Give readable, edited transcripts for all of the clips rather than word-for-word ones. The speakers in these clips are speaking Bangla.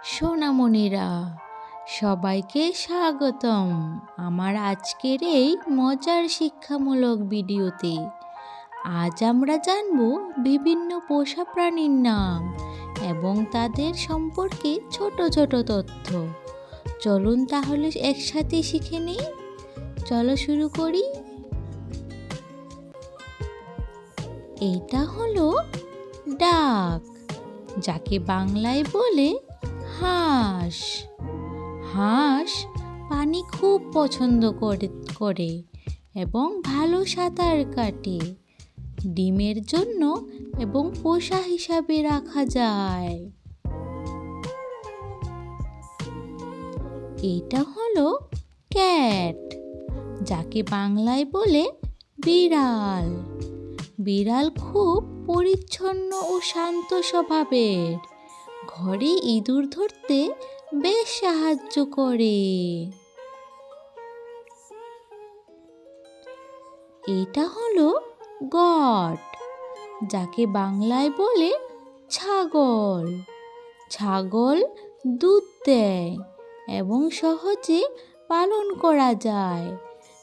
সোনামণিরা, সবাইকে স্বাগতম আমার আজকের এই মজার শিক্ষামূলক ভিডিওতে। আজ আমরা জানব বিভিন্ন পোষা প্রাণীর নাম এবং তাদের সম্পর্কে ছোট ছোট তথ্য। চলুন তাহলে একসাথে শিখে নিই। চলো শুরু করি। এটা হলো ডাক, যাকে বাংলায় বলে হাঁস। হাঁস পানি খুব পছন্দ করে এবং ভালো সাঁতার কাটে। ডিমের জন্য এবং পোষা হিসাবে রাখা যায়। এটা হলো ক্যাট, যাকে বাংলায় বলে বিড়াল। বিড়াল খুব পরিচ্ছন্ন ও শান্ত স্বভাবের। ঘরে ইঁদুর ধরতে বেশ সাহায্য করে। এটা হলো গট, যাকে বাংলায় বলে ছাগল। ছাগল দুধ দেয় এবং সহজে পালন করা যায়।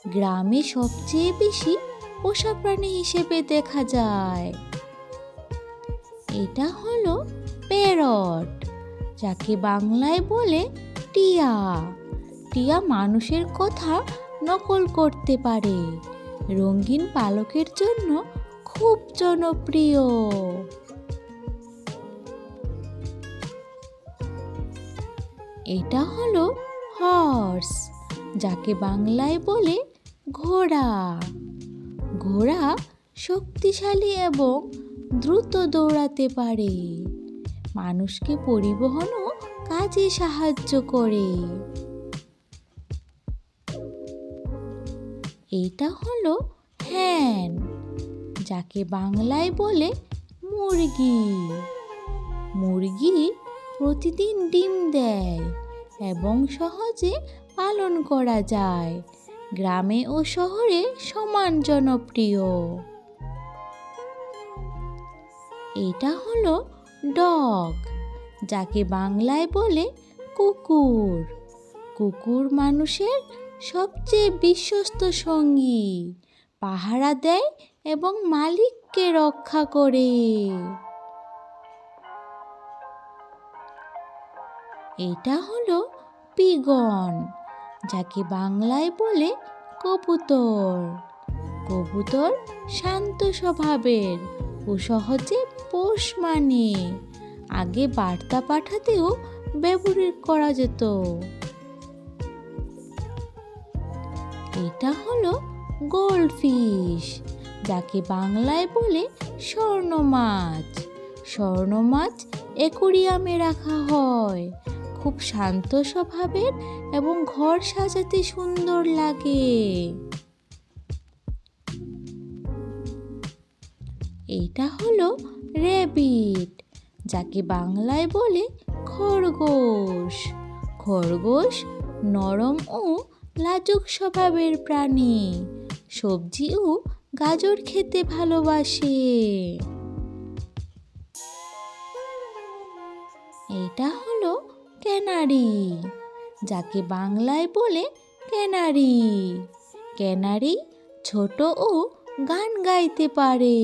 গ্রামে সবচেয়ে বেশি পোষা প্রাণী হিসেবে দেখা যায়। এটা হলো প্যারট, যাকে বাংলায় বলে টিয়া। টিয়া মানুষের কথা নকল করতে পারে। রঙিন পালকের জন্য খুব জনপ্রিয়। এটা হলো হর্স, যাকে বাংলায় বলে ঘোড়া। ঘোড়া শক্তিশালী এবং দ্রুত দৌড়াতে পারে। মানুষকে পরিবহন ও কাজে সাহায্য করে। এটা হলো হ্যান, যাকে বাংলায় বলে মুরগি। মুরগি প্রতিদিন ডিম দেয় এবং সহজে পালন করা যায়। গ্রামে ও শহরে সমান জনপ্রিয়। এটা হলো ডগ, যাকে বাংলায় বলে কুকুর। কুকুর মানুষের সবচেয়ে বিশ্বস্ত সঙ্গী। পাহারা দেয় এবং মালিককে রক্ষা করে। এটা হলো পিজন, যাকে বাংলায় বলে কবুতর। কবুতর শান্ত স্বভাবের ও সহজে পোষ মানে। আগে বার্তা পাঠাতেও ব্যবহার করা যেত। এটা হলো গোল্ডফিশ, যাকে বাংলায় বলে স্বর্ণ মাছ। স্বর্ণ মাছ অ্যাকোয়ারিয়ামে রাখা হয়। খুব শান্ত স্বভাবের এবং ঘর সাজাতে সুন্দর লাগে। এটা হলো র্যাবিট, যাকে বাংলায় বলে খরগোশ। খরগোশ নরম ও লাজুক স্বভাবের প্রাণী। সবজি ও গাজর খেতে ভালোবাসে। এটা হলো ক্যানারি, যাকে বাংলায় বলে ক্যানারি। ক্যানারি ছোট ও গান গাইতে পারে।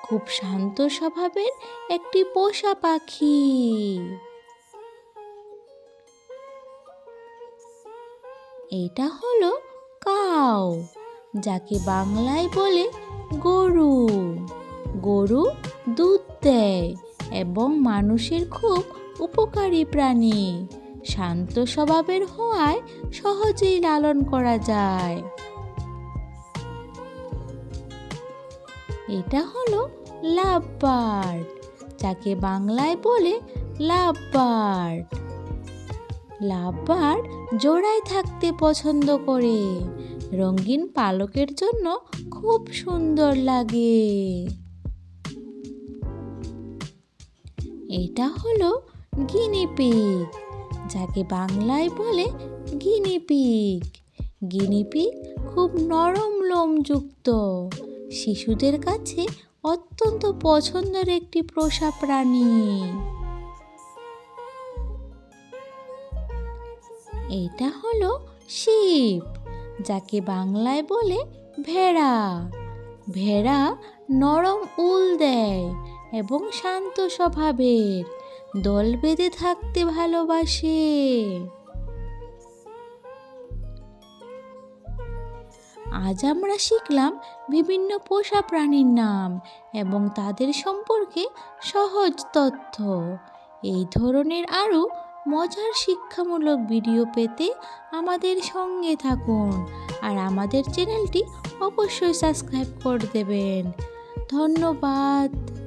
খুব শান্ত স্বভাবের একটি পোষা পাখি। এটা হলো কাউ, যাকে বাংলায় বলে গরু। গরু দুধ দেয় এবং মানুষের খুব উপকারী প্রাণী। শান্ত স্বভাবের হওয়ায় সহজেই লালন করা যায়। এটা হলো লাভবার্ড, যাকে বাংলায় বলে লাভবার্ড। লাভবার্ড জোড়ায় থাকতে পছন্দ করে। রঙিন পালকের জন্য খুব সুন্দর লাগে। এটা হলো গিনিপিগ, যাকে বাংলায় বলে গিনিপিগ। গিনিপিগ খুব নরম লোমযুক্ত। শিশুদের কাছে অত্যন্ত পছন্দের একটি পোষা প্রাণী। এটা হলো শিব, যাকে বাংলায় বলে ভেড়া। ভেড়া নরম উল দেয় এবং শান্ত স্বভাবের, দল বেঁধে থাকতে ভালোবাসে। আজ আমরা শিখলাম বিভিন্ন পোষা প্রাণীর নাম এবং তাদের সম্পর্কে সহজ তথ্য। এই ধরনের আরও মজার শিক্ষামূলক ভিডিও পেতে আমাদের সঙ্গে থাকুন আর আমাদের চ্যানেলটি অবশ্যই সাবস্ক্রাইব করে দেবেন। ধন্যবাদ।